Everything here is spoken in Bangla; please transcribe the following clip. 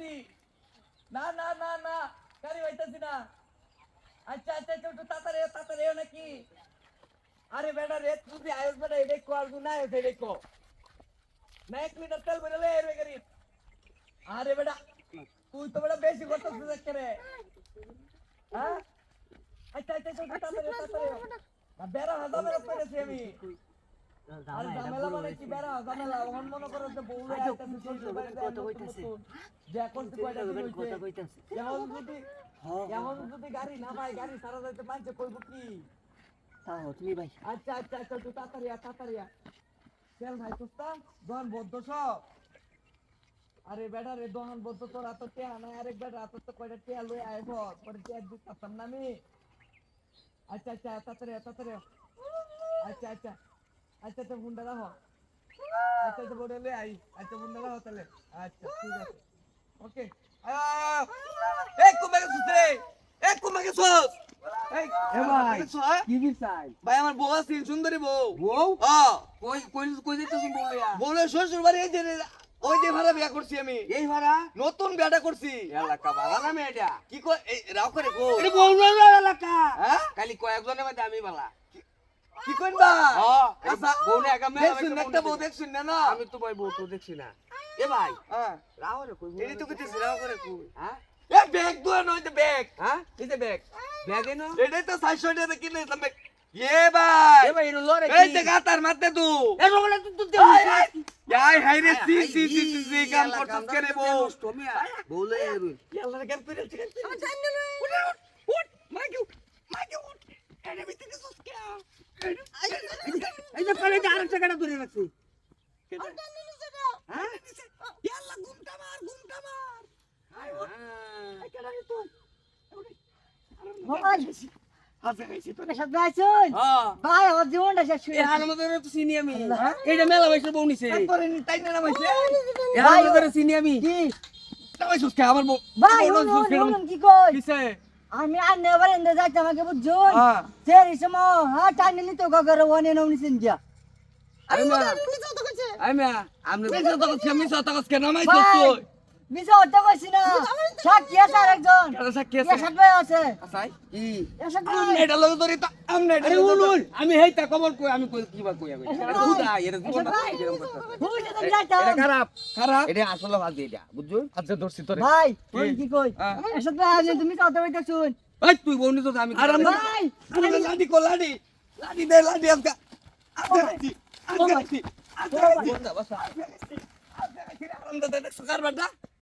হইতাছি না না না না গাড়ি হইতাছি না আচ্ছা আচ্ছা একটু তাড়াতাড়ি তাড়াতাড়ি নাকি আরে বেটা রে তুই আয়ুষ বেটা এটা কো আর না এটা দেখো না 1 লিটার তেল ভরে এর গাড়ি আরে বেটা তুই তো বেটা বেশি করতেছিস করে হ্যাঁ আচ্ছা আচ্ছা একটু তাড়াতাড়ি তাড়াতাড়ি বেড়া হাজার পেরেছি আমি আরে ঝামেলা মানে কি বেড়া ঝামেলা ওহন মনে করো যে বউলে আইতাছে শ্বশুর বাড়িতে কত কইতাছে যে এখন কয়টা দিন হইছে এখন যদি গাড়ি না ভাই গাড়ি সারা যাইতে পারছে কইব কি তাও তুমি ভাই আচ্ছা আচ্ছা আচ্ছা তুই তাড়াতাড়ি চল ভাই তোস্তা দহন বদ্ধ সব আরে বেটা রে দহন বদ্ধ তোর এত টিয়া না আরেক বেটা এত তো কয়টা টিয়া লই আইব পরে টিয়া দিতে পারতাম না আমি আচ্ছা আচ্ছা তাড়াতাড়ি আচ্ছা আচ্ছা আচ্ছা তো ফোনটা রাখো আচ্ছা তো বলে লে আই আচ্ছা ফোনটা রাখো তাহলে আচ্ছা ঠিক আছে ওকে এই কুমাকে সুতে এই কুমাকে সুস এই এ ভাই ভাই কি বিচাই আমার বউ আছে সুন্দরী বউ বউ হ্যাঁ কই কই কই দিতেছ বউয়া বউলে শ্বশুর বাড়ি এই যে ওই যে ভাড়া বিয়া করছি আমি এই ভাড়া নতুন বিয়াটা করছি এলাকা ভাড়া না মেয়েটা কি কই এই রাও করে গো এটা বউ না এলাকা হ্যাঁ খালি কয়েকজনের মধ্যে আমি বালা কি কইবা আচ্ছা বউ না একা মেয়ে দেখছুন একটা বউ দেখছুন না না আমি তো ভাই বউ তো দেখছি না এ ভাই হ্যাঁ রাও রে কই এই তো কইতেছি রাও করে কই হ্যাঁ এ ব্যাগ দুয়া নয় তো ব্যাগ হ্যাঁ এই যে ব্যাগ ব্যাগে না এটাই তো 600 টাকা কিনে দিলাম ব্যাগ এ ভাই এ ভাই এর লরে এই যে গাতার মারতে তু এ বলে তুই দে আই হাই রে সি কাম করছস করে বউ তুমি বলে এরুই ইয়াল্লা কেন করে আমি জানি না উঠ মাগি উঠ এনে ভিতরে সুস কে এই যে পরে আরেকটা গাড়ি ধরে রাখছি হ্যাঁ ইয়াল্লা ঘুমটা মার এই কেডা রে তুই ভাই হাসে খাইছি তো পেশাব যাইছুন হ্যাঁ ভাই আমার জীবনটা শেষ এ হয়ে হার মধ্যে তো চিনি আমি এইটা মেলা বয়সের বউ নিছে তারপরে তাই না নামাইছে এ হার মধ্যে চিনি আমি কি নামাইছস কে আমার বউ ভাই কি কই কিসে আমি আর নেবার এন্ড যাইতে আমাকে বুঝুন হ্যাঁ সেই সময় হ্যাঁ টাইনে নিতে গগরে ওনে নমনিছেন যা আমি আমরা মিছা তো কে নামাইছস ভাই তুই মিছা হতে কইছি না সাক্ষী আছে আরেকজন কেডা সাক্ষী আছে এসব ভাই আছে আসাই কি এসব আমনে এটা লগে ধরি তো আমনে এটা আরে উনুন আমি হেইতা খবর কই আমি কই কিবা কই আমি এসব এটা ভাই। বুদা এর জীবন এসব ভাই। এরকম করতে বুঝে তো যাইতাম এটা খারাপ খারাপ এটা আসলে বাদ এটা বুঝছো আচ্ছা ধরছি তোরে ভাই তুই কি কই হ্যাঁ। এসব ভাই আপনি তুমি কথা কইতা শুন এই তুই বউ নিছ আমি আর আমরা ভাই আমরা লাডি কো লাডি লাডি দে লাডি আজকা আজকা আজকা আজকা বন্ধা বাসা আজকা আজকা আজকা আজকা আজকা আজকা আজকা আজকা আজকা আজকা আজকা